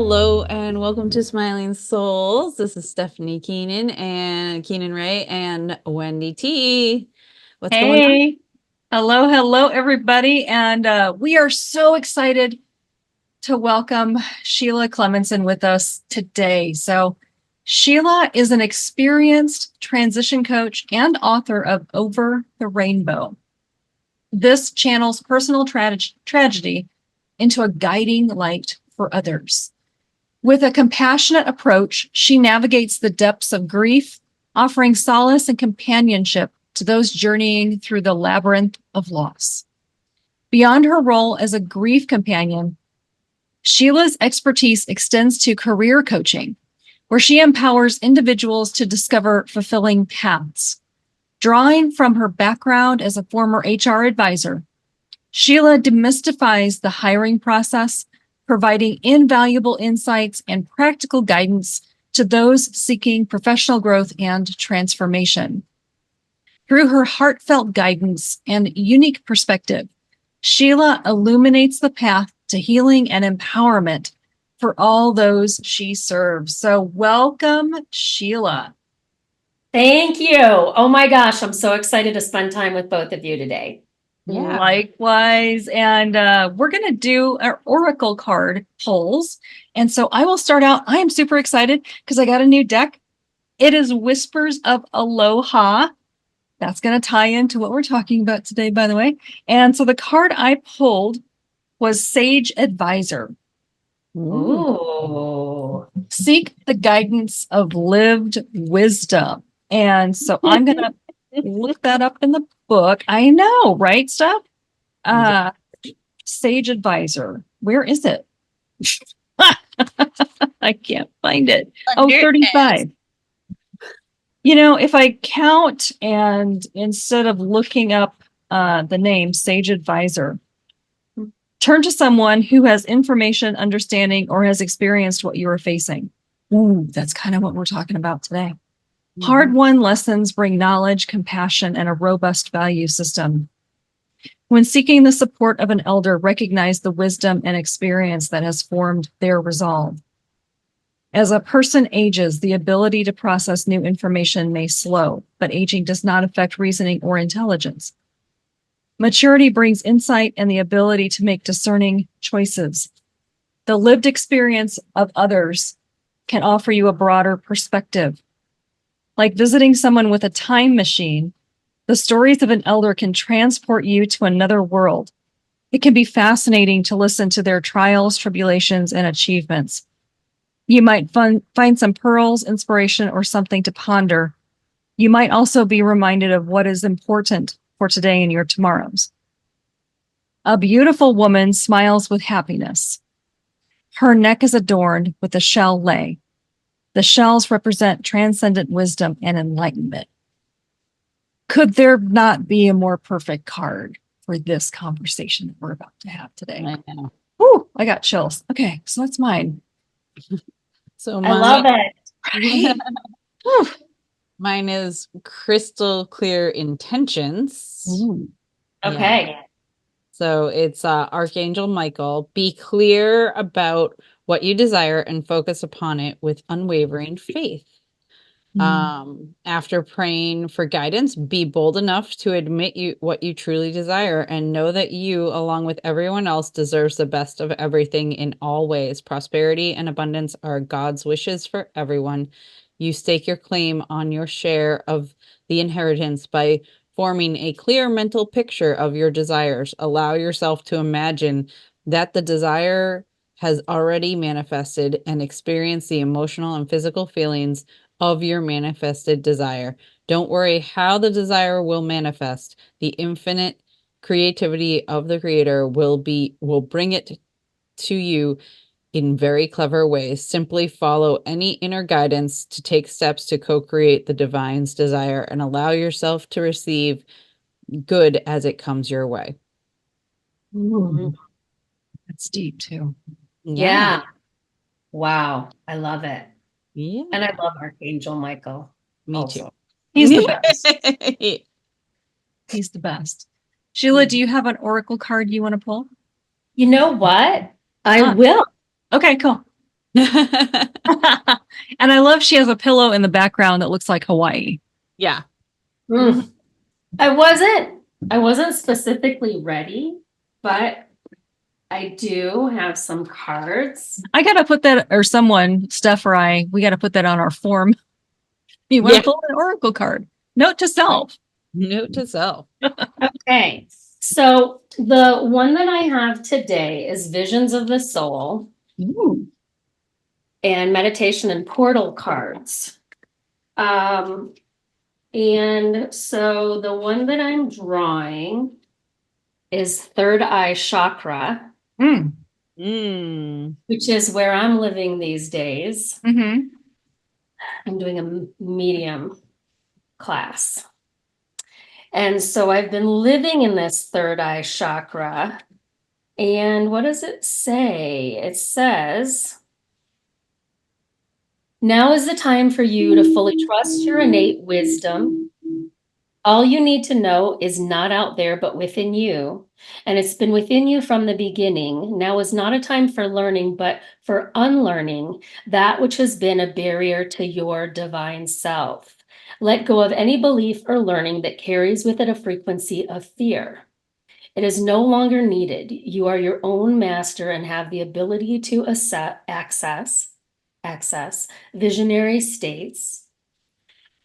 Hello and welcome to Smiling Souls. This is Stephanie Keenan Ray and Wendy T. What's going on? Hey, hello, everybody. And we are so excited to welcome Sheila Clemenson with us today. So Sheila is an experienced transition coach and author of Over the Rainbow. This channels personal tragedy into a guiding light for others. With a compassionate approach, she navigates the depths of grief, offering solace and companionship to those journeying through the labyrinth of loss. Beyond her role as a grief companion, Sheila's expertise extends to career coaching, where she empowers individuals to discover fulfilling paths. Drawing from her background as a former HR advisor, Sheila demystifies the hiring process, providing invaluable insights and practical guidance to those seeking professional growth and transformation. Through her heartfelt guidance and unique perspective, Sheila illuminates the path to healing and empowerment for all those she serves. So welcome, Sheila. Thank you. Oh my gosh, I'm so excited to spend time with both of you today. Yeah. Likewise. And we're going to do our Oracle card pulls. And so I will start out. I am super excited because I got a new deck. It is Whispers of Aloha. That's going to tie into what we're talking about today, by the way. And so the card I pulled was Sage Advisor. Ooh. Seek the guidance of lived wisdom. And so I'm going to look that up in the book. I know, right, Steph? Sage Advisor. Where is it? I can't find it. Oh, 35. You know, if I count and instead of looking up the name Sage Advisor, turn to someone who has information, understanding, or has experienced what you are facing. Ooh, that's kind of what we're talking about today. Hard-won lessons bring knowledge, compassion, and a robust value system. When seeking the support of an elder, recognize the wisdom and experience that has formed their resolve. As a person ages, the ability to process new information may slow, but aging does not affect reasoning or intelligence. Maturity brings insight and the ability to make discerning choices. The lived experience of others can offer you a broader perspective. Like visiting someone with a time machine, the stories of an elder can transport you to another world. It can be fascinating to listen to their trials, tribulations, and achievements. You might find some pearls, inspiration, or something to ponder. You might also be reminded of what is important for today and your tomorrows. A beautiful woman smiles with happiness. Her neck is adorned with a shell lay. The shells represent transcendent wisdom and enlightenment. Could there not be a more perfect card for this conversation that we're about to have today? I know. Ooh, I got chills. Okay, so that's mine. So I love it. Right? Mine is Crystal Clear Intentions. Ooh. Okay. Yeah. So it's Archangel Michael. Be clear about what you desire and focus upon it with unwavering faith. After praying for guidance, be bold enough to admit what you truly desire and know that you, along with everyone else, deserves the best of everything in all ways. Prosperity and abundance are God's wishes for everyone. You stake your claim on your share of the inheritance by forming a clear mental picture of your desires. Allow yourself to imagine that the desire has already manifested and experience the emotional and physical feelings of your manifested desire. Don't worry how the desire will manifest. The infinite creativity of the creator will bring it to you in very clever ways. Simply follow any inner guidance to take steps to co-create the divine's desire and allow yourself to receive good as it comes your way. Ooh. That's deep too. Yeah. Wow. I love it. Yeah. And I love Archangel Michael. Me also. too. He's the best. He's the best. Sheila, do you have an oracle card you want to pull? You know what? I will. Okay, cool. And I love she has a pillow in the background that looks like Hawaii. Yeah. Mm. I wasn't specifically ready, but I do have some cards. I got to put that, or someone, Steph or I, we got to put that on our form. You want to pull an oracle card. Note to self. Note to self. Okay. So the one that I have today is Visions of the Soul. Ooh. And meditation and portal cards. And so the one that I'm drawing is third eye chakra, Mm. which is where I'm living these days. Mm-hmm. I'm doing a medium class. And so I've been living in this third eye chakra. And what does it say? It says, now is the time for you to fully trust your innate wisdom. All you need to know is not out there, but within you. And it's been within you from the beginning. Now is not a time for learning, but for unlearning that which has been a barrier to your divine self. Let go of any belief or learning that carries with it a frequency of fear. It is no longer needed. You are your own master and have the ability to access visionary states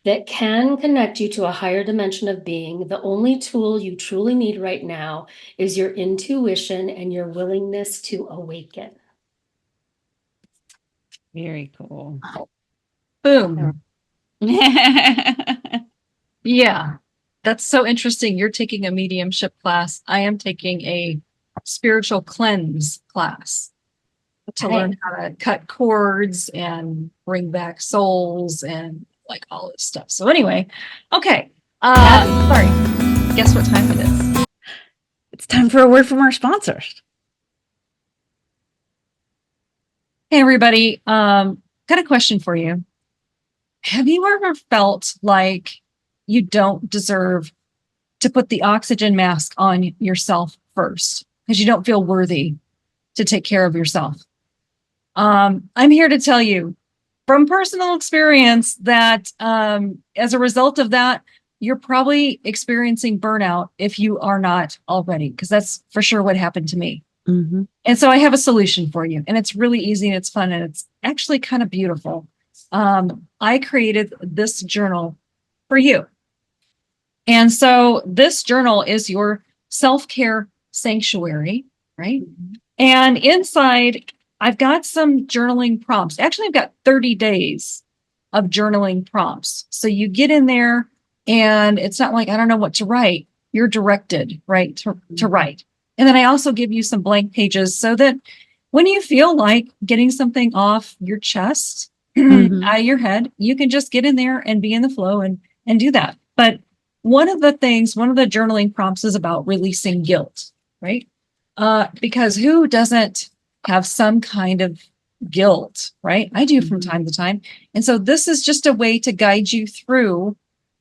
that can connect you to a higher dimension of being. The only tool you truly need right now is your intuition and your willingness to awaken. Very cool. Boom. Yeah. That's so interesting. You're taking a mediumship class. I am taking a spiritual cleanse class to learn how to cut cords and bring back souls and like all this stuff. So anyway, okay. Sorry. Guess what time it is? It's time for a word from our sponsors. Hey everybody. Got a question for you. Have you ever felt like you don't deserve to put the oxygen mask on yourself first because you don't feel worthy to take care of yourself? I'm here to tell you from personal experience that as a result of that, you're probably experiencing burnout if you are not already, because that's for sure what happened to me. Mm-hmm. And so I have a solution for you, and it's really easy and it's fun and it's actually kind of beautiful. I created this journal for you. And so this journal is your self-care sanctuary, right? Mm-hmm. And inside, I've got some journaling prompts. Actually, I've got 30 days of journaling prompts. So you get in there and it's not like, I don't know what to write. You're directed, right, to write. And then I also give you some blank pages so that when you feel like getting something off your chest, out of your head, you can just get in there and be in the flow and do that. But one of the journaling prompts is about releasing guilt, right? Because who doesn't have some kind of guilt, right? I do from time to time. And so this is just a way to guide you through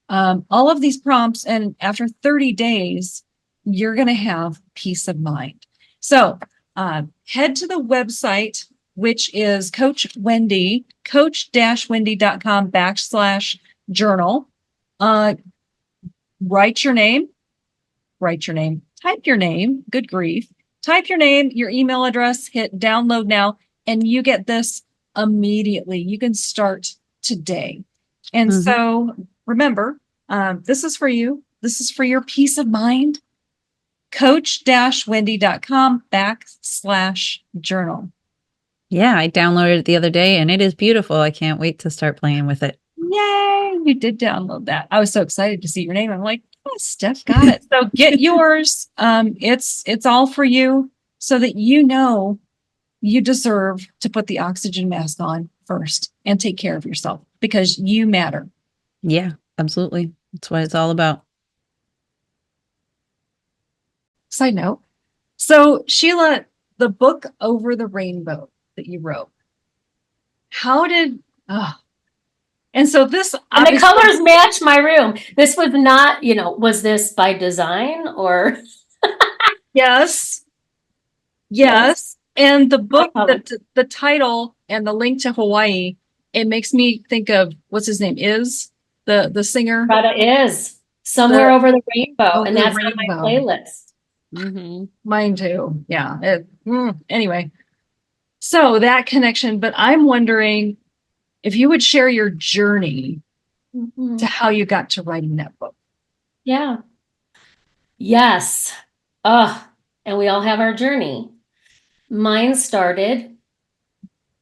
all of these prompts. And after 30 days, you're going to have peace of mind. So head to the website, which is coach-wendy.com/journal. Write your name, type your name, good grief. Type your name, your email address, hit download now, and you get this immediately. You can start today. And so remember, this is for you. This is for your peace of mind. coach-wendy.com/journal. Yeah, I downloaded it the other day and it is beautiful. I can't wait to start playing with it. Yay, you did download that. I was so excited to see your name. I'm like, oh, Steph got it. So get yours. It's all for you so that you know you deserve to put the oxygen mask on first and take care of yourself because you matter. Yeah, absolutely. That's what it's all about. Side note. So Sheila, the book Over the Rainbow that you wrote, and so this and the colors match my room. This was not, was this by design or? Yes. And the book, the title and the link to Hawaii, it makes me think of what's his name is the singer. Prada is Somewhere Over the Rainbow, and that's on my playlist. Mm-hmm. Mine too. Yeah. Anyway, so that connection. But I'm wondering if you would share your journey to how you got to writing that book. Yeah. Yes. And we all have our journey. Mine started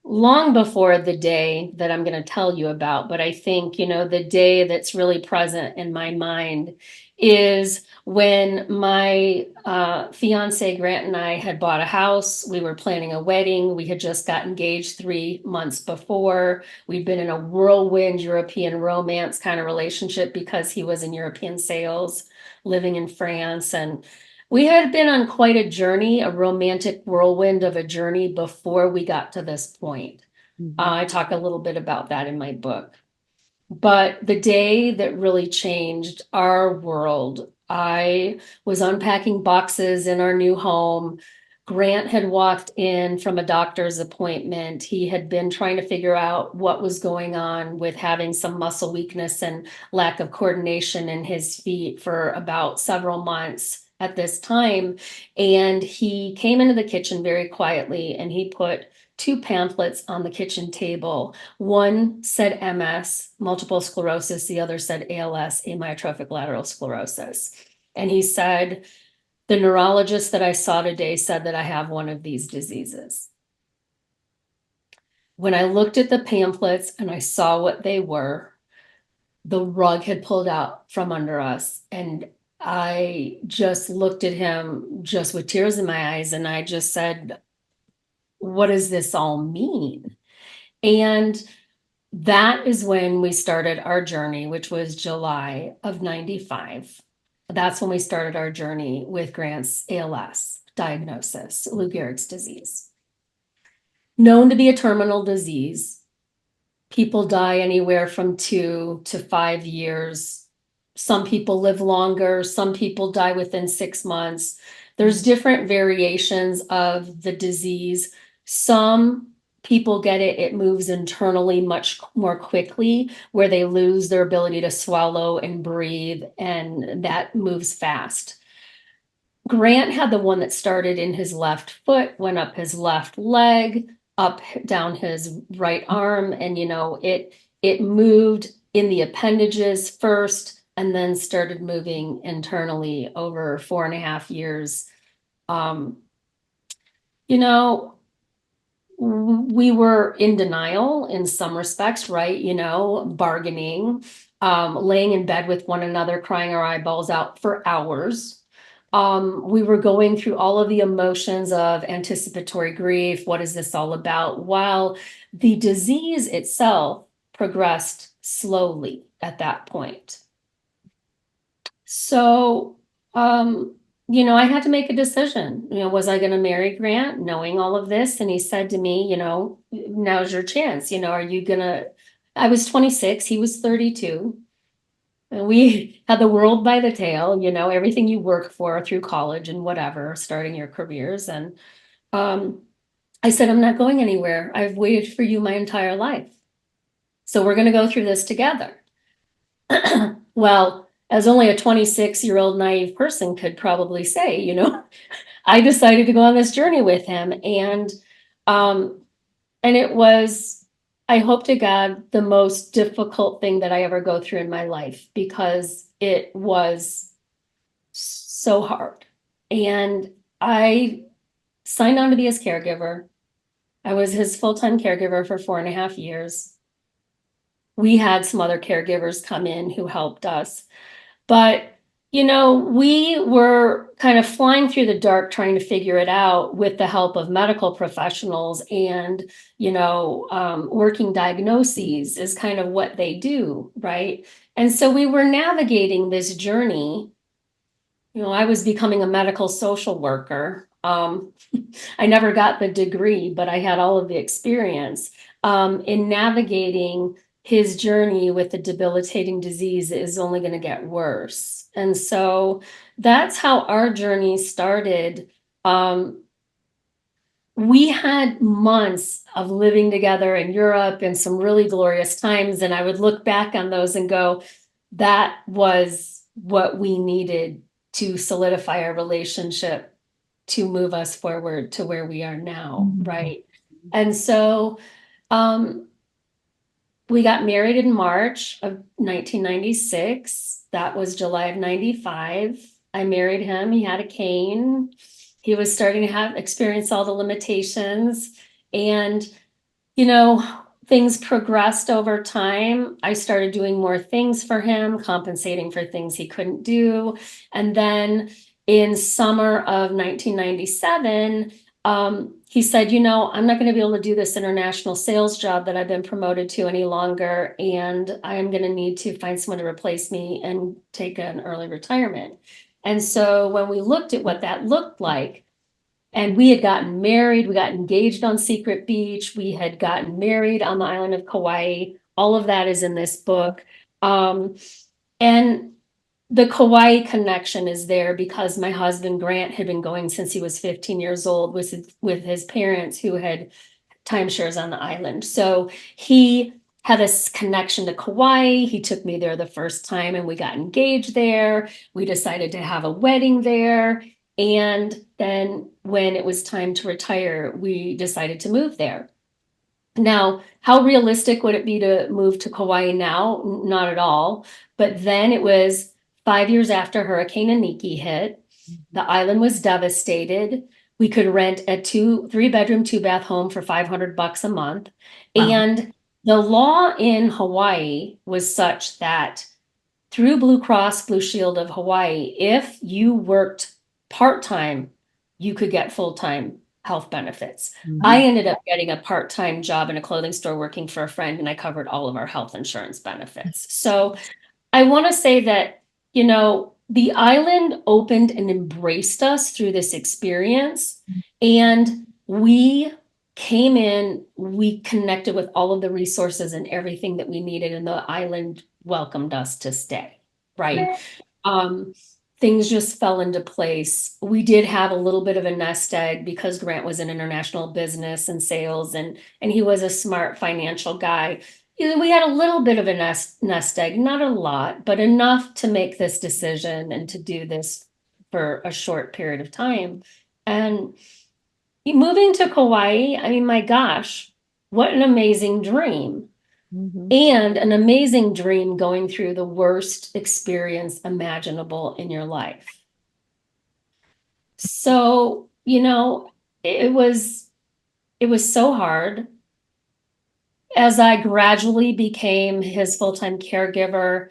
long before the day that I'm going to tell you about, but I think, the day that's really present in my mind is when my fiance Grant and I had bought a house. We were planning a wedding. We had just got engaged 3 months before. We'd been in a whirlwind European romance kind of relationship because he was in European sales, living in France, and we had been on quite a journey, a romantic whirlwind of a journey before we got to this point. I talk a little bit about that in my book. But the day that really changed our world, I was unpacking boxes in our new home. Grant had walked in from a doctor's appointment. He had been trying to figure out what was going on with having some muscle weakness and lack of coordination in his feet for about several months at this time. And he came into the kitchen very quietly and he put 2 pamphlets on the kitchen table. One said MS, multiple sclerosis. The other said ALS, amyotrophic lateral sclerosis. And he said, the neurologist that I saw today said that I have one of these diseases. When I looked at the pamphlets and I saw what they were, the rug had pulled out from under us. And I just looked at him just with tears in my eyes. And I just said, what does this all mean? And that is when we started our journey, which was July of 95. That's when we started our journey with Grant's ALS diagnosis, Lou Gehrig's disease. Known to be a terminal disease. People die anywhere from 2 to 5 years. Some people live longer. Some people die within 6 months. There's different variations of the disease. Some people get it, it moves internally much more quickly, where they lose their ability to swallow and breathe, and that moves fast. Grant had the one that started in his left foot, went up his left leg, up down his right arm, and it moved in the appendages first and then started moving internally over 4.5 years. We were in denial in some respects, right? Bargaining, laying in bed with one another, crying our eyeballs out for hours. We were going through all of the emotions of anticipatory grief. What is this all about? While the disease itself progressed slowly at that point. So, I had to make a decision. Was I going to marry Grant knowing all of this? And he said to me, now's your chance. Are you going to? I was 26, he was 32. And we had the world by the tail, everything you work for through college and whatever, starting your careers. And I said, I'm not going anywhere. I've waited for you my entire life. So we're going to go through this together. Well, as only a 26-year-old naive person could probably say, I decided to go on this journey with him. And it was, I hope to God, the most difficult thing that I ever go through in my life, because it was so hard. And I signed on to be his caregiver. I was his full-time caregiver for 4.5 years. We had some other caregivers come in who helped us. But, we were kind of flying through the dark trying to figure it out with the help of medical professionals, and, working diagnoses is kind of what they do, right? And so we were navigating this journey. I was becoming a medical social worker. I never got the degree, but I had all of the experience in navigating his journey with the debilitating disease is only going to get worse. And so that's how our journey started. we had months of living together in Europe and some really glorious times. And I would look back on those and go, that was what we needed to solidify our relationship to move us forward to where we are now, right? And so we got married in March of 1996. That was July of 95. I married him. He had a cane. He was starting to experience all the limitations. And, things progressed over time. I started doing more things for him, compensating for things he couldn't do. And then in summer of 1997, he said, I'm not going to be able to do this international sales job that I've been promoted to any longer. And I am going to need to find someone to replace me and take an early retirement. And so when we looked at what that looked like, and we had gotten married, we got engaged on Secret Beach, we had gotten married on the island of Kauai. All of that is in this book. And the Kauai connection is there because my husband Grant had been going since he was 15 years old with his parents who had timeshares on the island. So he had a connection to Kauai. He took me there the first time and we got engaged there. We decided to have a wedding there. And then when it was time to retire, we decided to move there. Now, how realistic would it be to move to Kauai now? Not at all. But then it was 5 years after Hurricane Iniki hit. The island was devastated. We could rent a 3-bedroom, 2-bath home for $500 a month. Wow. And the law in Hawaii was such that through Blue Cross Blue Shield of Hawaii, if you worked part-time, you could get full-time health benefits. Mm-hmm. I ended up getting a part-time job in a clothing store working for a friend, and I covered all of our health insurance benefits. So I want to say that, the island opened and embraced us through this experience. And we came in, we connected with all of the resources and everything that we needed, and the island welcomed us to stay, right? Things just fell into place. We did have a little bit of a nest egg because Grant was in international business and sales, and he was a smart financial guy. We had a little bit of a nest egg, not a lot, but enough to make this decision and to do this for a short period of time. And moving to Kauai, I mean, my gosh, what an amazing dream. Mm-hmm. And an amazing dream going through the worst experience imaginable in your life. So, it was so hard. As I gradually became his full-time caregiver,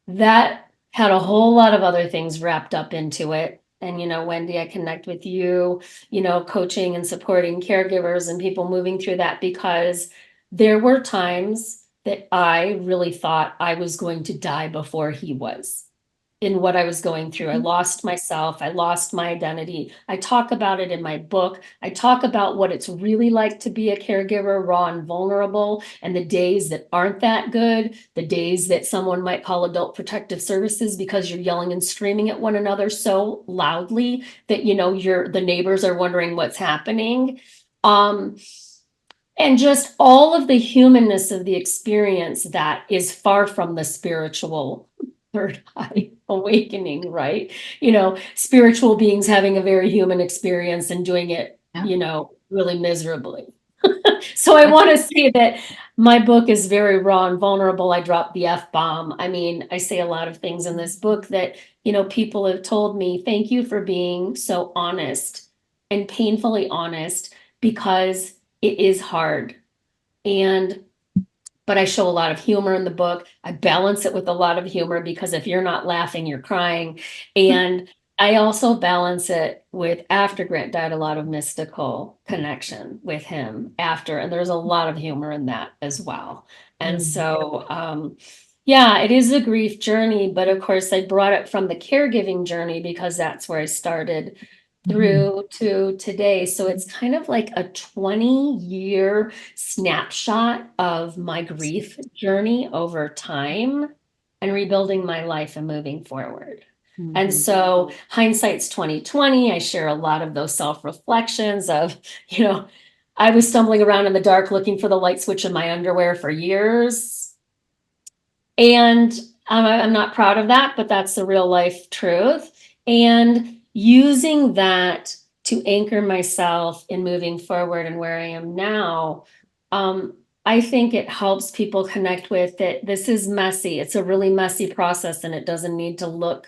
that had a whole lot of other things wrapped up into it. And, Wendy, I connect with you, coaching and supporting caregivers and people moving through that, because there were times that I really thought I was going to die before he was in what I was going through. I lost myself. I lost my identity. I talk about it in my book. I talk about what it's really like to be a caregiver, raw and vulnerable, and the days that aren't that good, the days that someone might call adult protective services because you're yelling and screaming at one another so loudly that, the neighbors are wondering what's happening. And just all of the humanness of the experience that is far from the spiritual third eye awakening, right? Spiritual beings having a very human experience and doing it, really miserably. So I want to say that my book is very raw and vulnerable. I dropped the F-bomb. I mean, I say a lot of things in this book that, people have told me, thank you for being so honest and painfully honest, because it is hard. But I show a lot of humor in the book. I balance it with a lot of humor, because if you're not laughing, you're crying. And I also balance it with, after Grant died, a lot of mystical connection with him after. And there's a lot of humor in that as well. And so, it is a grief journey. But of course, I brought it from the caregiving journey because that's where I started through to today. So it's kind of like a 20-year snapshot of my grief journey over time and rebuilding my life and moving forward. And so hindsight's 2020. I share a lot of those self-reflections of, I was stumbling around in the dark looking for the light switch in my underwear for years. And I'm not proud of that, but that's the real life truth. And using that to anchor myself in moving forward and where I am now, I think it helps people connect with that. This is messy. It's a really messy process, and it doesn't need to look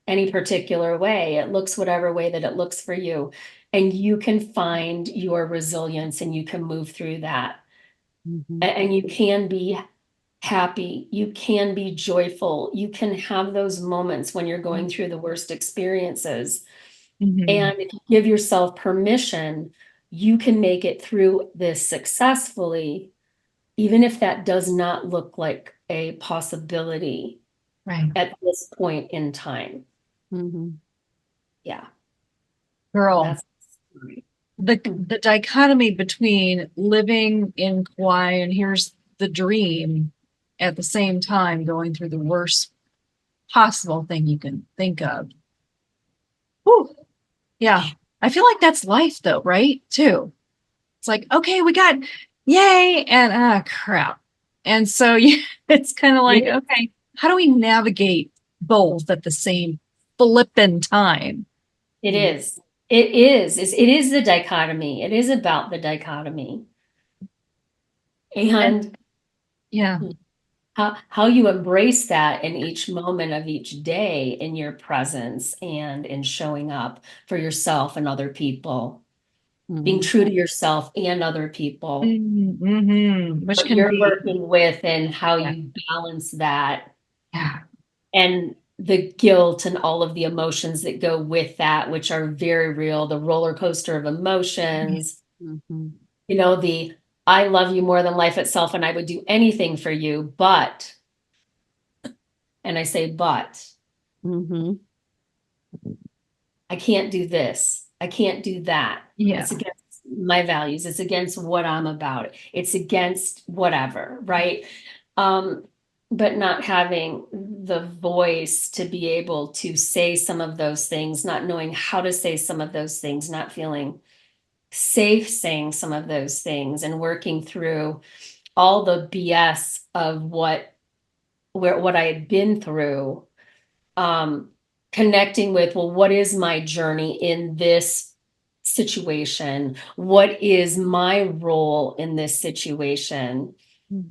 any particular way. It looks whatever way that it looks for you. And you can find your resilience and you can move through that. And you can be happy. You can be joyful. You can have those moments when you're going through the worst experiences. And if you give yourself permission, you can make it through this successfully, even if that does not look like a possibility at this point in time. Yeah. Girl, the dichotomy between living in Kauai and here's the dream at the same time going through the worst possible thing you can think of. Whew. Yeah. I feel like that's life though, right? Too. It's like, okay, we got yay and crap. And so it's kind of like, okay, how do we navigate both at the same flippin' time? It is. It is the dichotomy. It is about the dichotomy. And yeah, how you embrace that in each moment of each day in your presence and in showing up for yourself and other people, being true to yourself and other people, which what can you're be working with and how you balance that. Yeah. And the guilt and all of the emotions that go with that, which are very real, the roller coaster of emotions, the I love you more than life itself and I would do anything for you, but, and I say, but, I can't do this. I can't do that. Yeah. It's against my values. It's against what I'm about. It's against whatever, right? But not having the voice to be able to say some of those things, not knowing how to say some of those things, not feeling safe saying some of those things, and working through all the BS of what I had been through, connecting with, well, what is my journey in this situation? What is my role in this situation?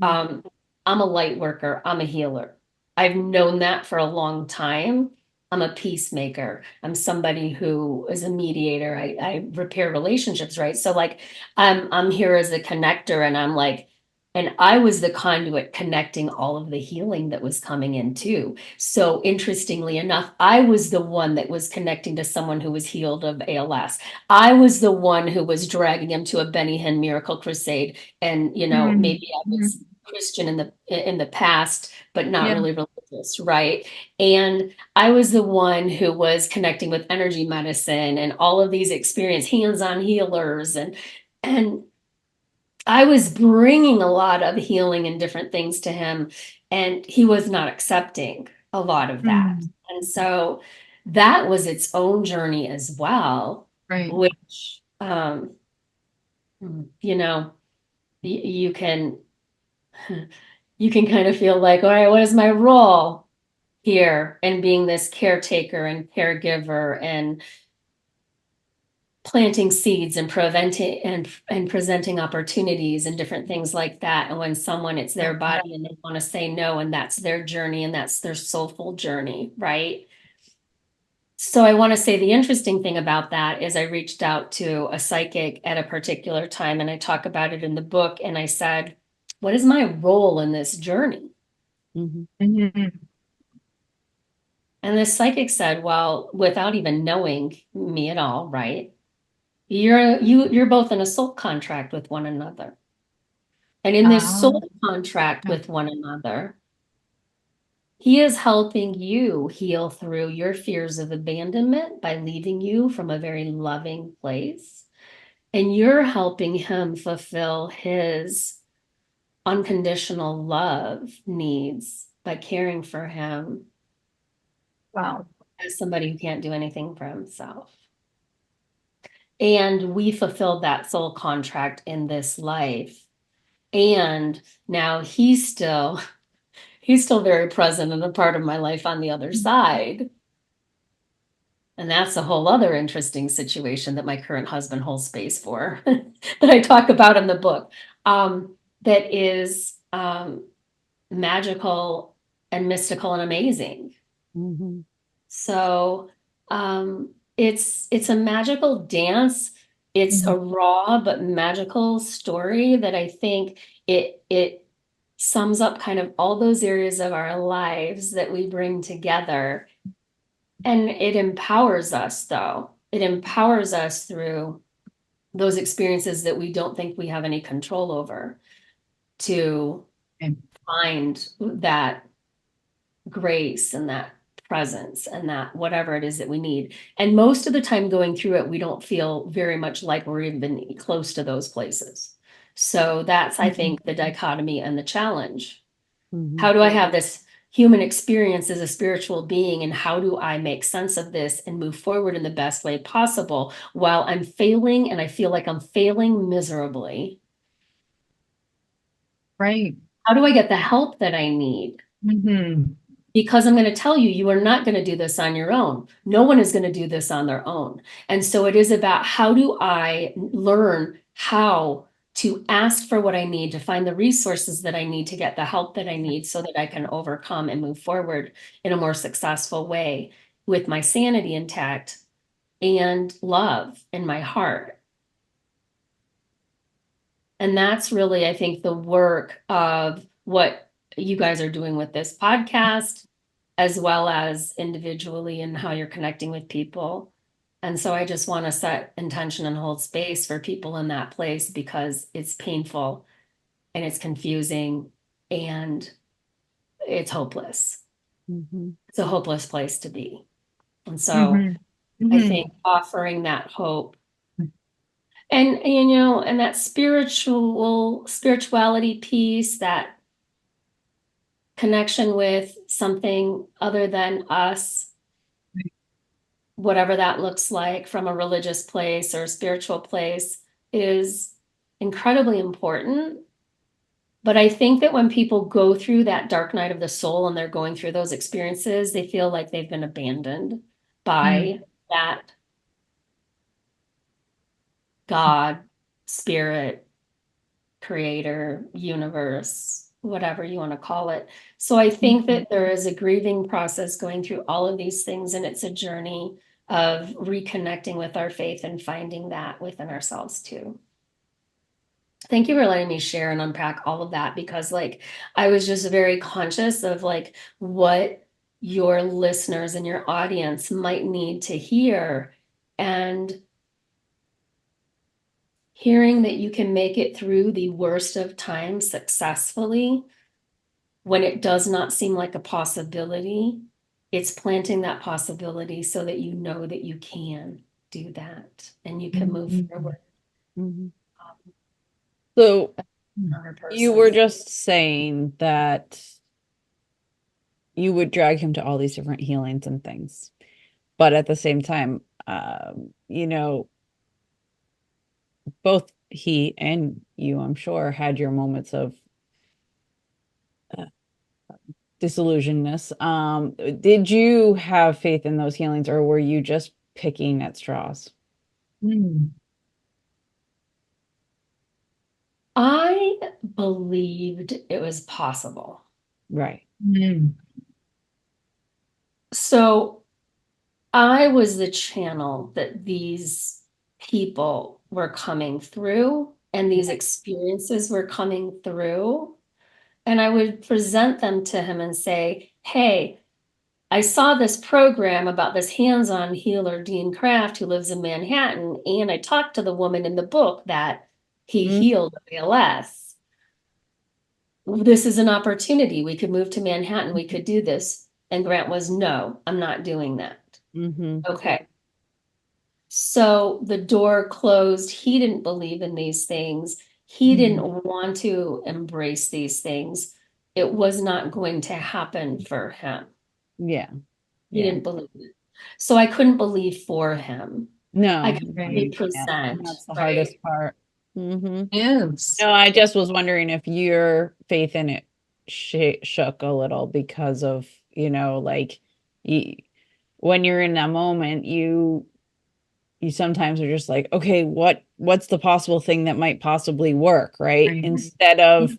I'm a light worker. I'm a healer. I've known that for a long time. I'm a peacemaker. I'm somebody who is a mediator. I repair relationships, right? So like I'm here as a connector, and I'm like, and I was the conduit connecting all of the healing that was coming in too. So interestingly enough, I was the one that was connecting to someone who was healed of ALS. I was the one who was dragging him to a Benny Hinn Miracle Crusade. And, maybe I was Christian in the past, but not really religious, right? And I was the one who was connecting with energy medicine and all of these experienced hands-on healers, and I was bringing a lot of healing and different things to him, and he was not accepting a lot of that. And so that was its own journey as well, right. Which, you can kind of feel like, all right, what is my role here in being this caretaker and caregiver and planting seeds and preventing and presenting opportunities and different things like that. And when someone, it's their body and they want to say no, and that's their journey and that's their soulful journey, right? So I want to say the interesting thing about that is I reached out to a psychic at a particular time, and I talk about it in the book. And I said, what is my role in this journey? And the psychic said, well, without even knowing me at all, right? You're both in a soul contract with one another. And in this soul contract with one another, he is helping you heal through your fears of abandonment by leaving you from a very loving place. And you're helping him fulfill his unconditional love needs by caring for him. Wow. as somebody who can't do anything for himself. And we fulfilled that soul contract in this life. And now he's still very present and a part of my life on the other side. And that's a whole other interesting situation that my current husband holds space for that I talk about in the book. That is magical and mystical and amazing. Mm-hmm. So it's a magical dance. It's a raw but magical story that I think it sums up kind of all those areas of our lives that we bring together. And it empowers us, though. It empowers us through those experiences that we don't think we have any control over to find that grace and that presence and that whatever it is that we need. And most of the time going through it, we don't feel very much like we're even close to those places. So that's, I think, the dichotomy and the challenge. Mm-hmm. How do I have this human experience as a spiritual being, and how do I make sense of this and move forward in the best way possible while I'm failing and I feel like I'm failing miserably? Right. How do I get the help that I need? Mm-hmm. Because I'm going to tell you, you are not going to do this on your own. No one is going to do this on their own. And so it is about, how do I learn how to ask for what I need, to find the resources that I need to get the help that I need so that I can overcome and move forward in a more successful way with my sanity intact and love in my heart. And that's really, I think, the work of what you guys are doing with this podcast, as well as individually and how you're connecting with people. And so I just want to set intention and hold space for people in that place, because it's painful and it's confusing and it's hopeless. Mm-hmm. It's a hopeless place to be. And so Mm-hmm. I think offering that hope and and that spirituality piece, that connection with something other than us, whatever that looks like from a religious place or a spiritual place, is incredibly important. But I think that when people go through that dark night of the soul and they're going through those experiences, they feel like they've been abandoned by that God, spirit, creator, universe, whatever you want to call it. So I think that there is a grieving process going through all of these things, and it's a journey of reconnecting with our faith and finding that within ourselves too. Thank you for letting me share and unpack all of that, because I was just very conscious of what your listeners and your audience might need to hear, and hearing that you can make it through the worst of times successfully when it does not seem like a possibility. It's planting that possibility so that you know that you can do that and you can move forward. Mm-hmm. So Another you person. were just saying that you would drag him to all these different healings and things, but at the same time, both he and you, I'm sure, had your moments of disillusionedness. Did you have faith in those healings, or were you just picking at straws? I believed it was possible. Right. So I was the channel that these people were coming through and these experiences were coming through. And I would present them to him and say, hey, I saw this program about this hands-on healer, Dean Kraft, who lives in Manhattan. And I talked to the woman in the book that he healed ALS. This is an opportunity. We could move to Manhattan. We could do this. And Grant was, no, I'm not doing that. Mm-hmm. Okay. So the door closed. He didn't believe in these things. He didn't want to embrace these things. It was not going to happen for him. Yeah. He didn't believe it. So I couldn't believe for him. No, I could only yeah, present, that's the right? hardest part. Yes. No, I just was wondering if your faith in it shook a little because of, like you, when you're in that moment, you sometimes are just like, okay, what's the possible thing that might possibly work, right? Right. Instead of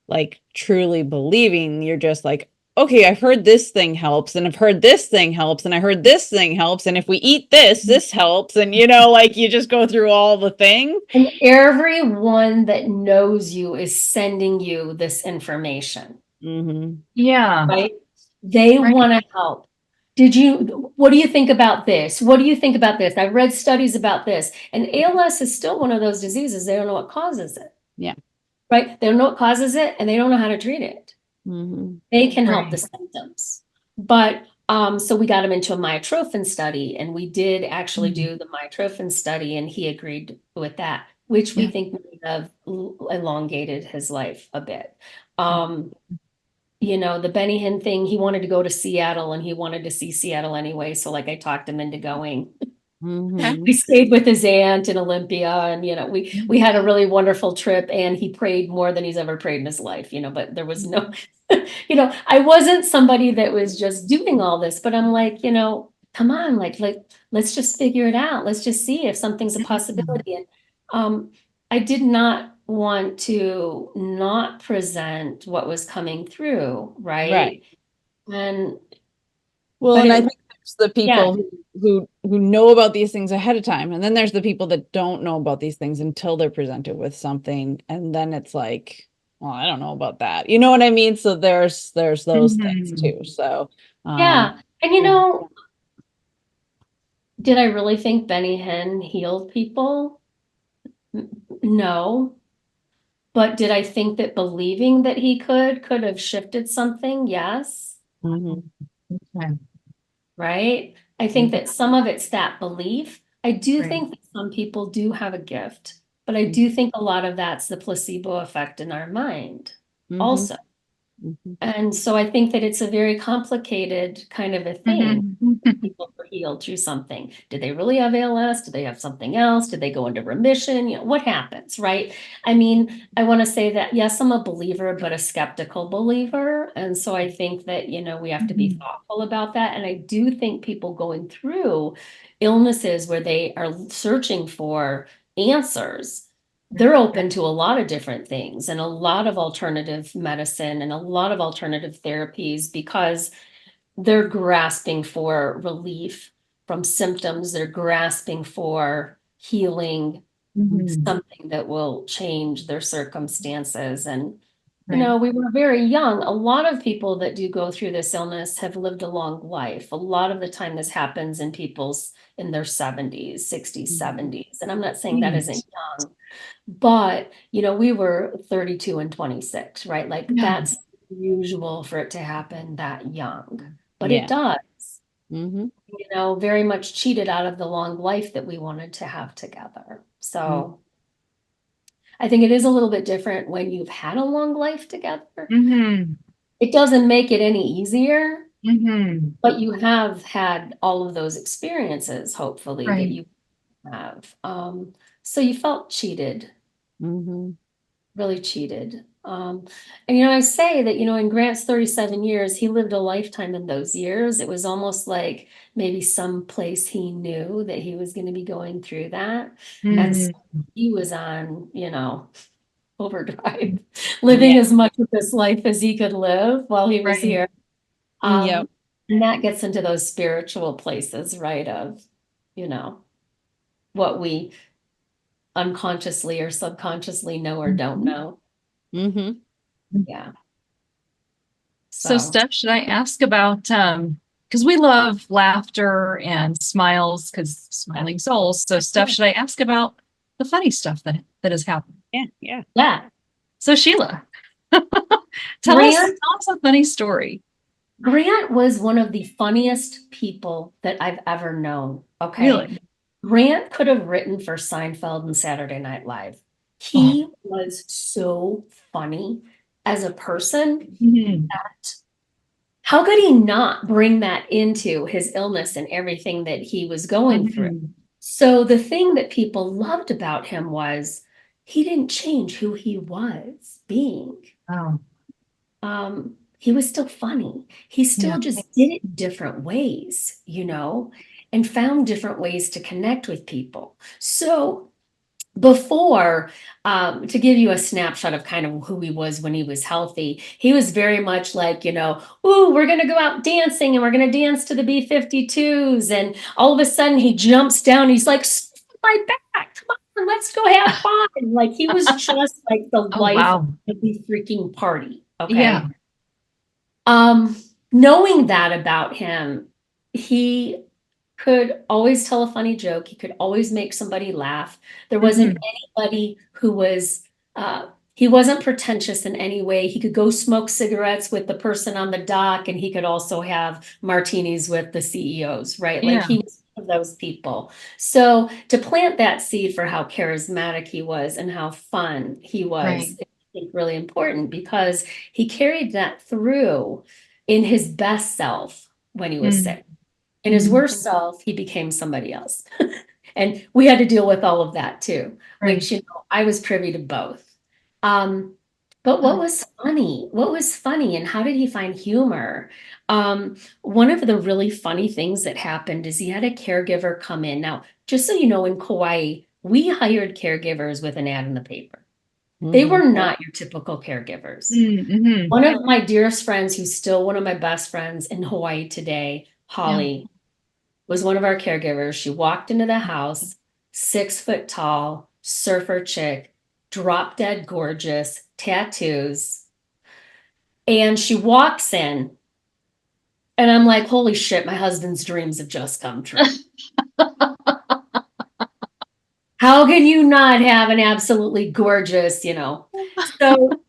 like truly believing, you're just like, okay, I've heard this thing helps, and I've heard this thing helps, and I heard this thing helps, and if we eat this helps, and like you just go through all the things. And everyone that knows you is sending you this information, Yeah. right? They want to help. What do you think about this? What do you think about this? I've read studies about this. And ALS is still one of those diseases. They don't know what causes it. Yeah. Right? They don't know what causes it, and they don't know how to treat it. They can help the symptoms. But so we got him into a myotrophin study, and we did actually do the myotrophin study, and he agreed with that, which we think may have elongated his life a bit. The Benny Hinn thing, he wanted to go to Seattle, and he wanted to see Seattle anyway. So like I talked him into going. We stayed with his aunt in Olympia, and we had a really wonderful trip, and he prayed more than he's ever prayed in his life, but there was no I wasn't somebody that was just doing all this, but I'm like, come on, let's just figure it out. Let's just see if something's a possibility. And I did not want to not present what was coming through, right? And and I think there's the people who know about these things ahead of time, and then there's the people that don't know about these things until they're presented with something, and then it's like, well, I don't know about that. You know what I mean? So there's those things too. So and did I really think Benny Hinn healed people? No. But did I think that believing that he could have shifted something? Yes. Right? I think that some of it's that belief. I do think that some people do have a gift, but I do think a lot of that's the placebo effect in our mind also. And so I think that it's a very complicated kind of a thing. People were healed through something. Did they really have ALS? Did they have something else? Did they go into remission? What happens, right? I mean, I want to say that, yes, I'm a believer, but a skeptical believer. And so I think that, we have to be thoughtful about that. And I do think people going through illnesses where they are searching for answers, they're open to a lot of different things and a lot of alternative medicine and a lot of alternative therapies because they're grasping for relief from symptoms. They're grasping for healing, something that will change their circumstances. And, we were very young. A lot of people that do go through this illness have lived a long life. A lot of the time this happens in people's in their 70s, 60s, 70s. And I'm not saying that isn't young. But, we were 32 and 26, right? Like that's usual for it to happen that young, but it does, very much cheated out of the long life that we wanted to have together. So I think it is a little bit different when you've had a long life together. It doesn't make it any easier, but you have had all of those experiences, hopefully, that you have. So you felt cheated. Really cheated. And I say that, in Grant's 37 years, he lived a lifetime in those years. It was almost like maybe some place he knew that he was going to be going through that. And so he was on, overdrive, living as much of this life as he could live while he was here. And that gets into those spiritual places, right? Of, what we unconsciously or subconsciously know or don't know. Yeah. So Steph, should I ask about, because we love laughter and smiles, because smiling souls. So Steph, should I ask about the funny stuff that has happened? Yeah. So Sheila, tell us a funny story. Grant was one of the funniest people that I've ever known. Okay. Really? Grant could have written for Seinfeld and Saturday Night Live. He was so funny as a person that how could he not bring that into his illness and everything that he was going through? Mhm. So the thing that people loved about him was he didn't change who he was being. Oh, He was still funny. He still yeah. just did it different ways, and found different ways to connect with people. So before, to give you a snapshot of kind of who he was when he was healthy, he was very much like, ooh, we're going to go out dancing and we're going to dance to the B-52s. And all of a sudden he jumps down. He's like, my back, come on, let's go have fun. Like he was just like the life wow. of the freaking party. Okay. Yeah. Knowing that about him, he could always tell a funny joke. He could always make somebody laugh. There wasn't anybody who was, he wasn't pretentious in any way. He could go smoke cigarettes with the person on the dock, and he could also have martinis with the CEOs, right? Like he was one of those people. So to plant that seed for how charismatic he was and how fun he was, Right. I think really important, because he carried that through in his best self when he was sick. In his worst self, he became somebody else. And we had to deal with all of that too, which, I was privy to both. But what was funny? What was funny, and how did he find humor? One of the really funny things that happened is he had a caregiver come in. Now, just so you know, in Kauai, we hired caregivers with an ad in the paper. They were not your typical caregivers. One of my dearest friends, who's still one of my best friends in Hawaii today, Holly, was one of our caregivers. She walked into the house, 6 foot tall, surfer chick, drop dead gorgeous, tattoos. And she walks in, and I'm like, holy shit, my husband's dreams have just come true. How can you not have an absolutely gorgeous, So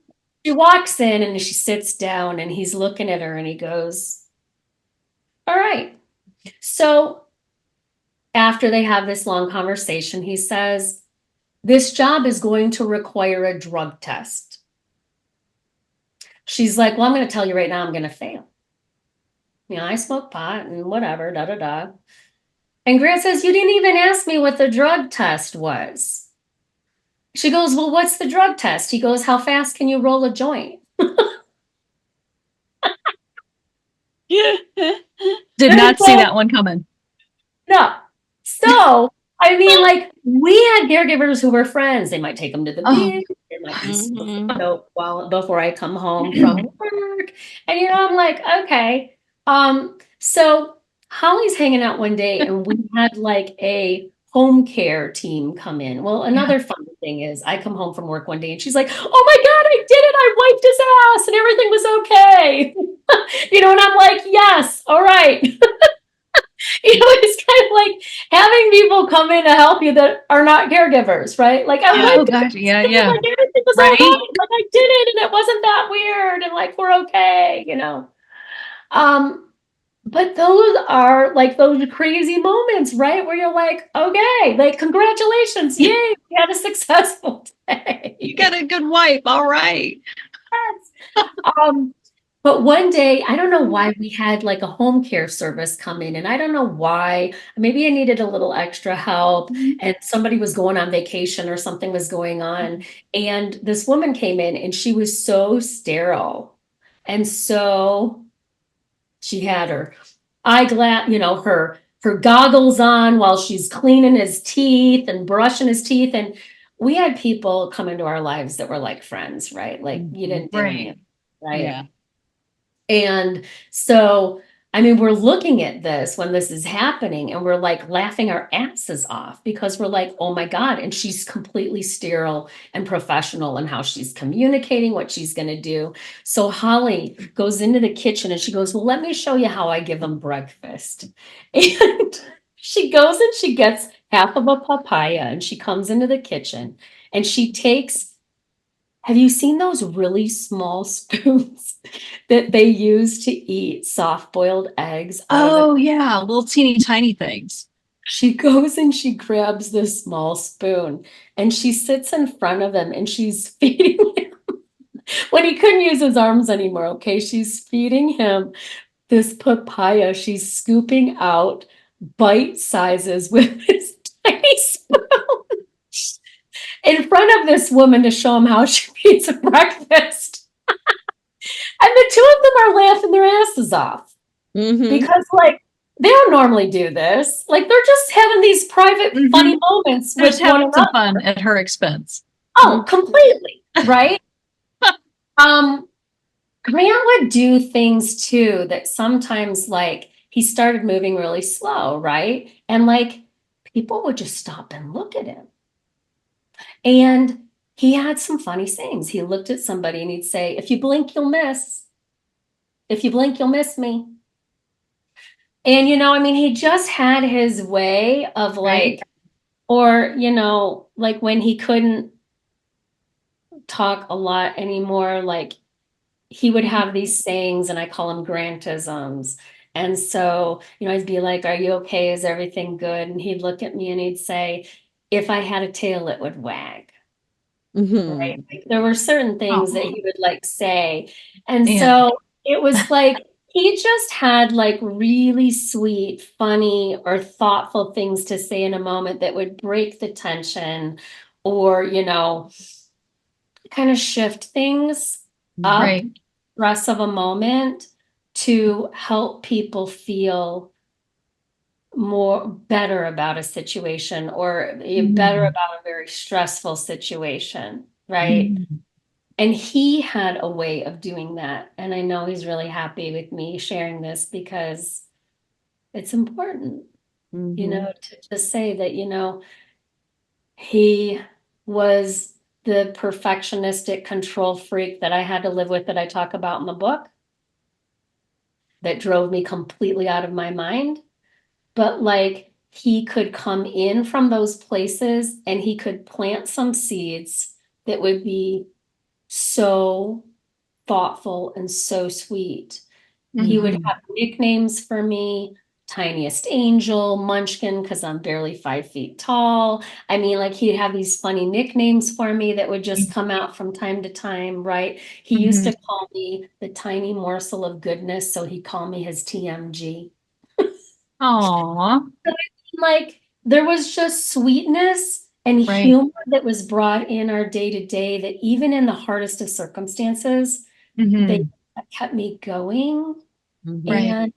she walks in and she sits down, and he's looking at her and he goes, all right. So after they have this long conversation, he says, this job is going to require a drug test. She's like, well, I'm going to tell you right now, I'm going to fail. I smoke pot and whatever, da, da, da. And Grant says, you didn't even ask me what the drug test was. She goes, well, what's the drug test? He goes, how fast can you roll a joint? Did not see that one coming. No. So, I mean, like, we had caregivers who were friends. They might take them to the beach. They might just before I come home from work. And, I'm like, okay. So Holly's hanging out one day, and we had like a home care team come in. Well, another fun thing is I come home from work one day and she's like, oh my God, I did it. I wiped his ass and everything was okay. And I'm like, yes, all right. It's kind of like having people come in to help you that are not caregivers, right? Like, I wiped gosh, like everything was all right. Like I did it and it wasn't that weird, and like we're okay, But those are like those crazy moments, right? Where you're like, okay, like congratulations, yay, we had a successful day. You got a good wife, all right. Yes. But one day, I don't know why we had like a home care service come in, and I don't know why. Maybe I needed a little extra help, and somebody was going on vacation or something was going on. And this woman came in, and she was so sterile. And so she had her eyeglass, her goggles on while she's cleaning his teeth and brushing his teeth. And we had people come into our lives that were like friends, right? Like you didn't do anything, right? Yeah. And so, we're looking at this when this is happening, and we're like laughing our asses off because we're like, oh my God. And she's completely sterile and professional in how she's communicating what she's going to do. So Holly goes into the kitchen and she goes, well, let me show you how I give them breakfast. And she goes and she gets half of a papaya, and she comes into the kitchen and she takes, have you seen those really small spoons that they use to eat soft-boiled eggs? Oh, yeah, little teeny tiny things. She goes and she grabs this small spoon and she sits in front of him and she's feeding him when he couldn't use his arms anymore. Okay, she's feeding him this papaya, she's scooping out bite sizes with this tiny spoon in front of this woman to show him how she eats breakfast. And the two of them are laughing their asses off because, like, they don't normally do this. Like, they're just having these private, funny moments They're with just one having some another. fun at her expense. Oh, completely. Right? Grant would do things too that sometimes, like, he started moving really slow, right? And like people would just stop and look at him. And he had some funny sayings. He looked at somebody and he'd say, if you blink, you'll miss. If you blink, you'll miss me. And, you know, I mean, he just had his way of like, Right. or, you know, like when he couldn't talk a lot anymore, like he would have these sayings, and I call them grantisms. And so, you know, I'd be like, are you okay? Is everything good? And he'd look at me and he'd say, if I had a tail, it would wag. Right? Like, there were certain things that he would like say. And so it was like, he just had like really sweet, funny, or thoughtful things to say in a moment that would break the tension or, you know, kind of shift things up. Right. Stress of a moment to help people feel more better about a situation or better about a very stressful situation, right? And he had a way of doing that. And I know he's really happy with me sharing this because it's important, you know, to just say that, you know, he was the perfectionistic control freak that I had to live with that I talk about in the book that drove me completely out of my mind. But like he could come in from those places and he could plant some seeds that would be so thoughtful and so sweet. He would have nicknames for me, tiniest angel, munchkin, because I'm barely 5 feet tall. I mean, like he'd have these funny nicknames for me that would just come out from time to time, right? He used to call me the tiny morsel of goodness, so he'd call me his TMG. Aw. Like there was just sweetness and humor that was brought in our day to day that even in the hardest of circumstances, they kept me going. And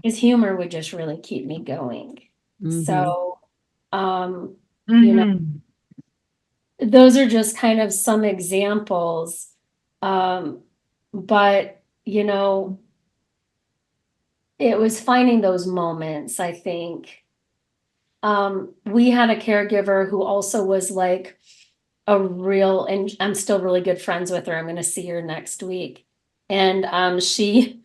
his humor would just really keep me going. So, you know, those are just kind of some examples. But, you know, it was finding those moments, I think. We had a caregiver who also was like a real, and I'm still really good friends with her. I'm going to see her next week. And she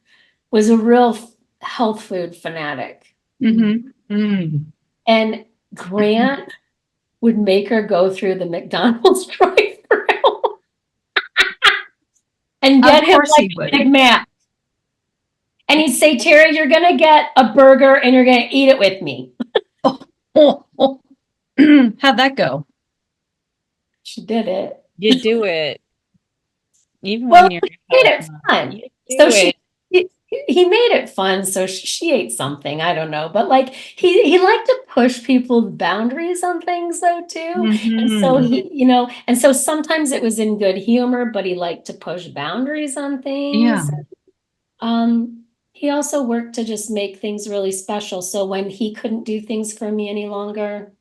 was a real health food fanatic. And Grant would make her go through the McDonald's drive-thru and get him like a Big Mac. And he'd say, Terry, you're going to get a burger and you're going to eat it with me. How'd that go? She did it. You do it. Even Well, when you're he made it fun. So he made it fun. So she ate something. I don't know. But like he liked to push people's boundaries on things though too. And so he, you know, and so sometimes it was in good humor, but he liked to push boundaries on things. He also worked to just make things really special. So when he couldn't do things for me any longer,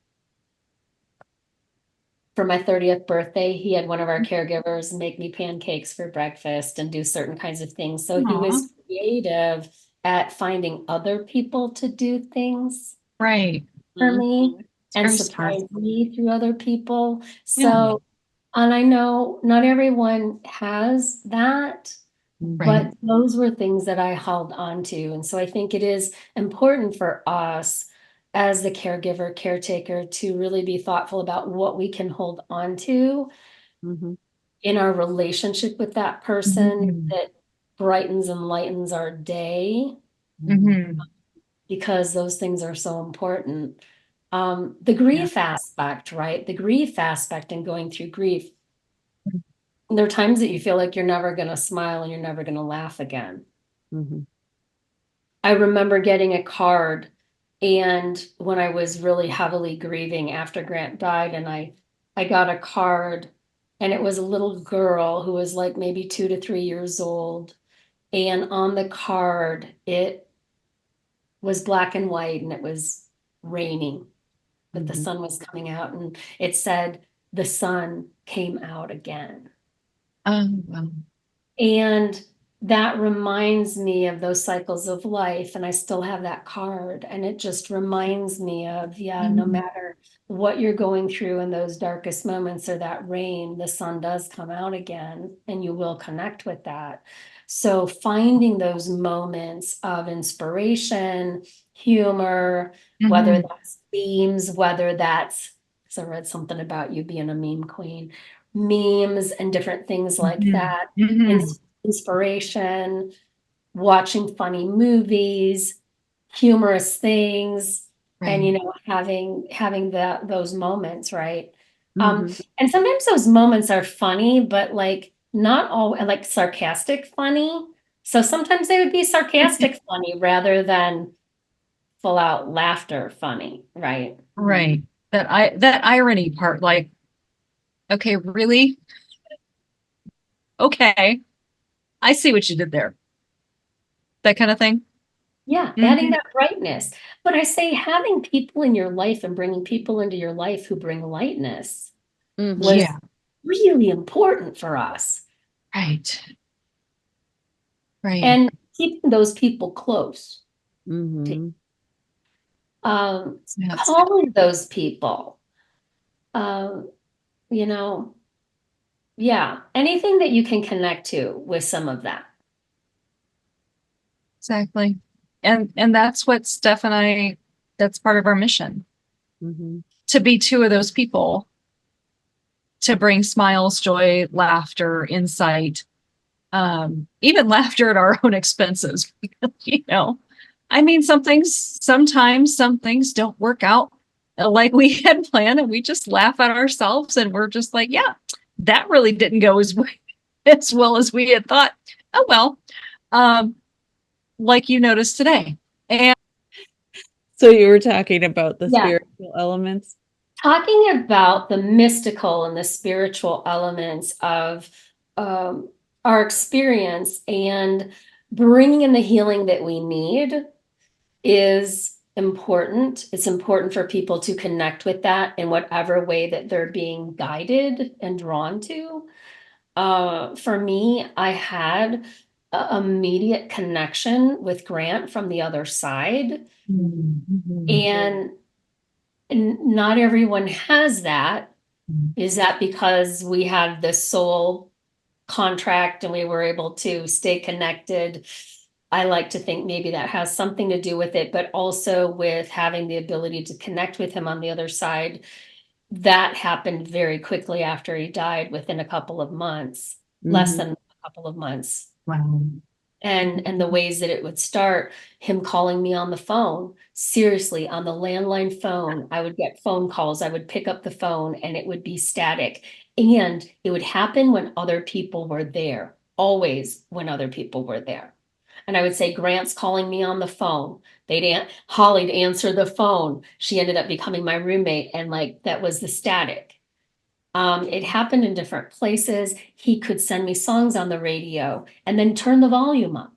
for my 30th birthday, he had one of our caregivers make me pancakes for breakfast and do certain kinds of things. So he was creative at finding other people to do things for me and surprise me through other people. So, and I know not everyone has that, but those were things that I held on to. And so I think it is important for us as the caregiver, caretaker, to really be thoughtful about what we can hold on to in our relationship with that person that brightens and lightens our day, because those things are so important. The grief aspect, right? The grief aspect and going through grief. There are times that you feel like you're never going to smile and you're never going to laugh again. I remember getting a card, and when I was really heavily grieving after Grant died, and I got a card, and it was a little girl who was like maybe 2 to 3 years old. And on the card, it was black and white, and it was raining, but the sun was coming out, and it said, "The sun came out again." Wow. And that reminds me of those cycles of life. And I still have that card. And it just reminds me of, no matter what you're going through in those darkest moments or that rain, the sun does come out again, and you will connect with that. So finding those moments of inspiration, humor, whether that's themes, whether that's, because I read something about you being a meme queen, memes and different things like that, inspiration, watching funny movies, humorous things, and having those moments, right? And sometimes those moments are funny, but like not all like sarcastic funny. So sometimes they would be sarcastic funny rather than full out laughter funny, right? Right. That irony part, like, okay, really? Okay. I see what you did there. That kind of thing. Yeah, adding that brightness. But I say having people in your life and bringing people into your life who bring lightness was really important for us. Right. Right. And keeping those people close. Yes. Calling those people, you know, anything that you can connect to with some of that. Exactly. And that's what Steph and I, that's part of our mission. To be two of those people, to bring smiles, joy, laughter, insight, even laughter at our own expenses. You know, I mean, sometimes some things don't work out like we had planned, and we just laugh at ourselves, and we're just like, yeah, that really didn't go as well as we had thought. Oh well. Like you noticed today. And so you were talking about the spiritual elements? Talking about the mystical and the spiritual elements of our experience and bringing in the healing that we need is important. It's important for people to connect with that in whatever way that they're being guided and drawn to. For me, I had an immediate connection with Grant from the other side. And not everyone has that. Is that because we had this soul contract and we were able to stay connected? I like to think maybe that has something to do with it, but also with having the ability to connect with him on the other side. That happened very quickly after he died, within a couple of months, less than a couple of months. wow. And the ways that it would start, him calling me on the phone, seriously, on the landline phone. I would get phone calls. I would pick up the phone and it would be static. And it would happen when other people were there, always when other people were there. And I would say, Grant's calling me on the phone. Holly'd answer the phone. She ended up becoming my roommate. And like, that was the static. It happened in different places. He could send me songs on the radio and then turn the volume up.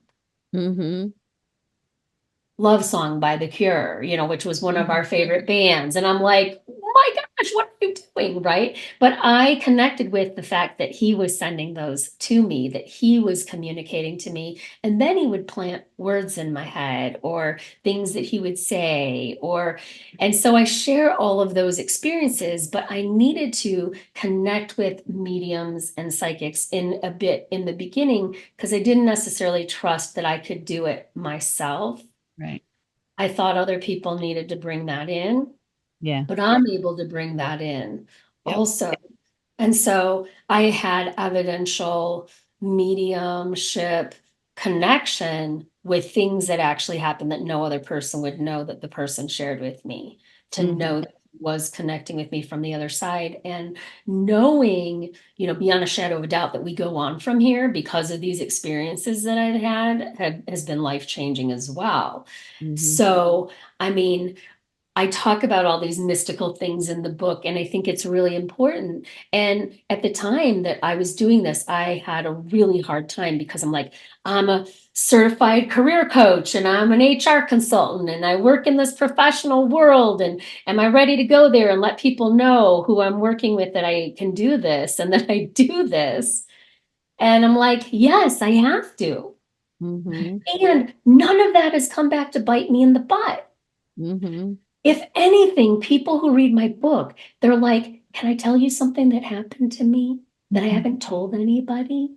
Love Song by The Cure, which was one of our favorite bands. And I'm like, oh my gosh, what are you doing? Right. But I connected with the fact that he was sending those to me, that he was communicating to me. And then he would plant words in my head or things that he would say, and so I share all of those experiences, but I needed to connect with mediums and psychics in the beginning, because I didn't necessarily trust that I could do it myself. Right. I thought other people needed to bring that in. Yeah. But I'm able to bring that in also. And so I had evidential mediumship connection with things that actually happened that no other person would know, that the person shared with me, to know that was connecting with me from the other side, and knowing, beyond a shadow of a doubt that we go on from here because of these experiences that I've had has been life-changing as well. So, I mean, I talk about all these mystical things in the book, and I think it's really important. And at the time that I was doing this, I had a really hard time because I'm like, I'm a certified career coach and I'm an HR consultant and I work in this professional world. And am I ready to go there and let people know who I'm working with that I can do this and that I do this? And I'm like, yes, I have to. And none of that has come back to bite me in the butt. If anything, people who read my book, they're like, can I tell you something that happened to me that I haven't told anybody?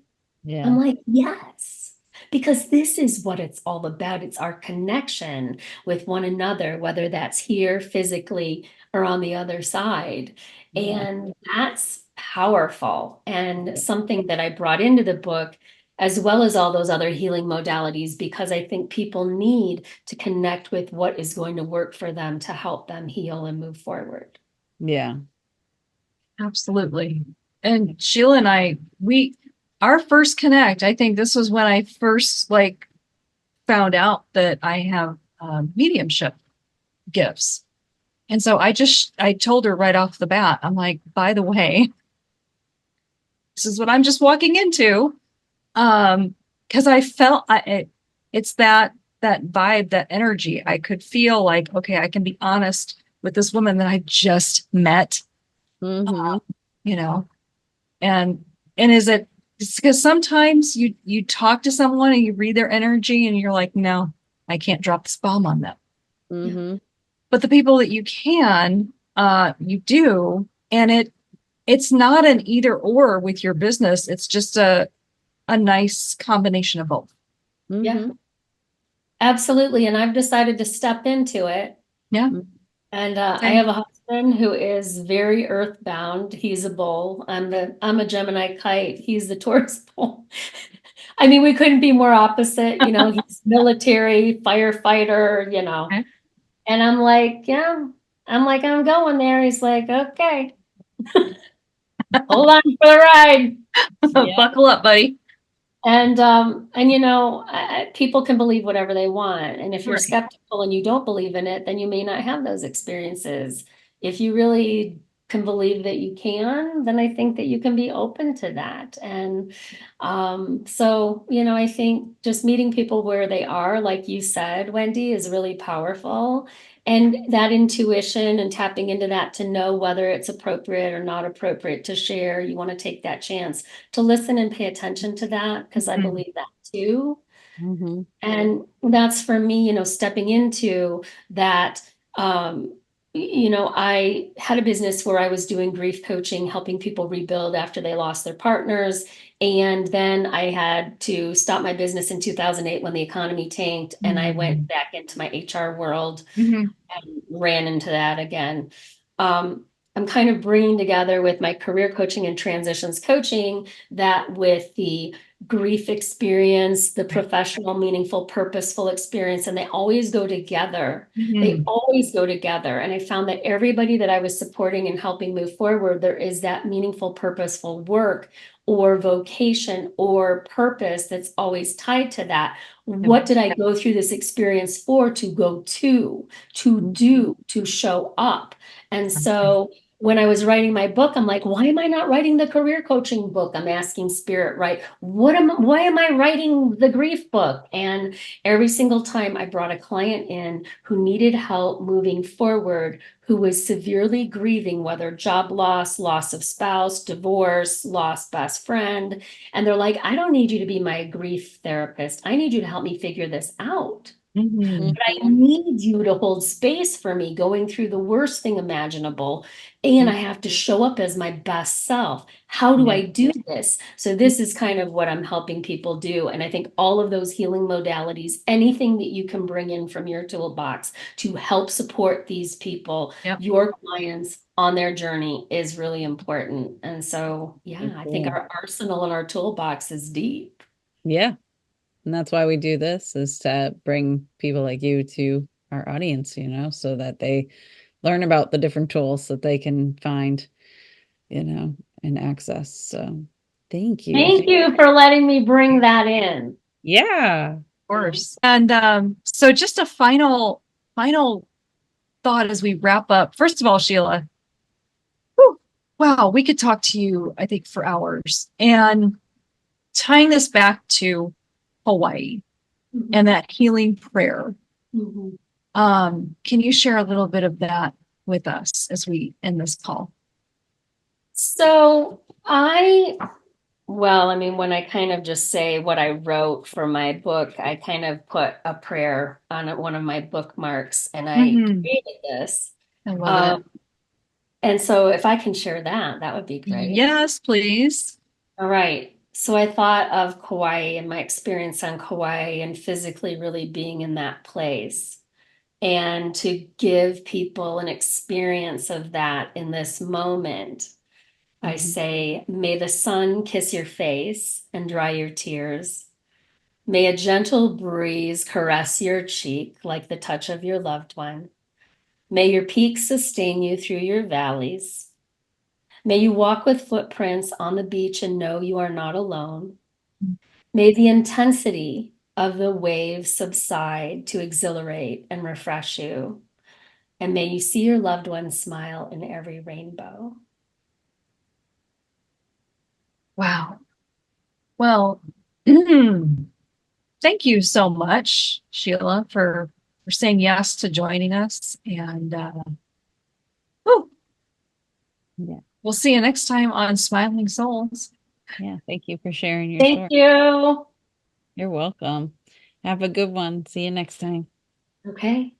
Yeah. I'm like, yes, because this is what it's all about. It's our connection with one another, whether that's here physically or on the other side. And that's powerful and something that I brought into the book, as well as all those other healing modalities, because I think people need to connect with what is going to work for them to help them heal and move forward. Yeah. Absolutely. And Sheila and I, our first connect, I think this was when I first found out that I have mediumship gifts. And so I told her right off the bat, I'm like, by the way, this is what I'm just walking into. Because I felt it's that vibe, that energy. I could feel like, okay, I can be honest with this woman that I just met. You know, and is it because sometimes you talk to someone and you read their energy and you're like, no, I can't drop this bomb on them. But the people that you can, you do, and it's not an either or with your business. It's just a nice combination of both. Yeah, absolutely. And I've decided to step into it. Yeah. And I have a husband who is very earthbound. He's a bull. I'm a Gemini kite. He's the Taurus bull. I mean, we couldn't be more opposite. He's military, firefighter, Okay. And I'm like, yeah, I'm going there. He's like, okay, hold on for the ride. Buckle up, buddy. And people can believe whatever they want. And if you're skeptical and you don't believe in it, then you may not have those experiences. If you really can believe that you can, then I think that you can be open to that. And so, I think just meeting people where they are, like you said, Wendy, is really powerful. And that intuition and tapping into that to know whether it's appropriate or not appropriate to share, you want to take that chance to listen and pay attention to that, because I believe that too. And that's for me, stepping into that. I had a business where I was doing grief coaching, helping people rebuild after they lost their partners. And then I had to stop my business in 2008 when the economy tanked, and I went back into my HR world and ran into that again. I'm kind of bringing together with my career coaching and transitions coaching that with the grief experience, the professional, meaningful, purposeful experience, and they always go together. They always go together. And I found that everybody that I was supporting and helping move forward, there is that meaningful, purposeful work or vocation or purpose that's always tied to that. What did I go through this experience for? To go to do, to show up. And so when I was writing my book, I'm like, why am I not writing the career coaching book? I'm asking spirit, right? Why am I writing the grief book? And every single time I brought a client in who needed help moving forward, who was severely grieving, whether job loss, loss of spouse, divorce, lost best friend. And they're like, I don't need you to be my grief therapist. I need you to help me figure this out. But I need you to hold space for me going through the worst thing imaginable. And I have to show up as my best self. How do I do this? So this is kind of what I'm helping people do. And I think all of those healing modalities, anything that you can bring in from your toolbox to help support these people, your clients on their journey is really important. And so, I think our arsenal and our toolbox is deep. Yeah. And that's why we do this, is to bring people like you to our audience, so that they learn about the different tools that they can find, and access. So thank you. Thank you for letting me bring that in. Yeah. Of course. And so just a final thought as we wrap up. First of all, Sheila, wow, we could talk to you, I think, for hours. And tying this back to Hawaii and that healing prayer, can you share a little bit of that with us as we end this call? So when I kind of just say what I wrote for my book, I kind of put a prayer on one of my bookmarks, and I created this. I love it. And so if I can share that, that would be great. Yes, please. All right. So I thought of Kauai and my experience on Kauai and physically really being in that place, and to give people an experience of that in this moment. I say, may the sun kiss your face and dry your tears. May a gentle breeze caress your cheek like the touch of your loved one. May your peaks sustain you through your valleys. May you walk with footprints on the beach and know you are not alone. May the intensity of the waves subside to exhilarate and refresh you. And may you see your loved one smile in every rainbow. Wow. Well, thank you so much, Sheila, for saying yes to joining us. And we'll see you next time on Smiling Souls. Yeah, thank you for sharing your story. Thank you. You're welcome. Have a good one. See you next time. Okay.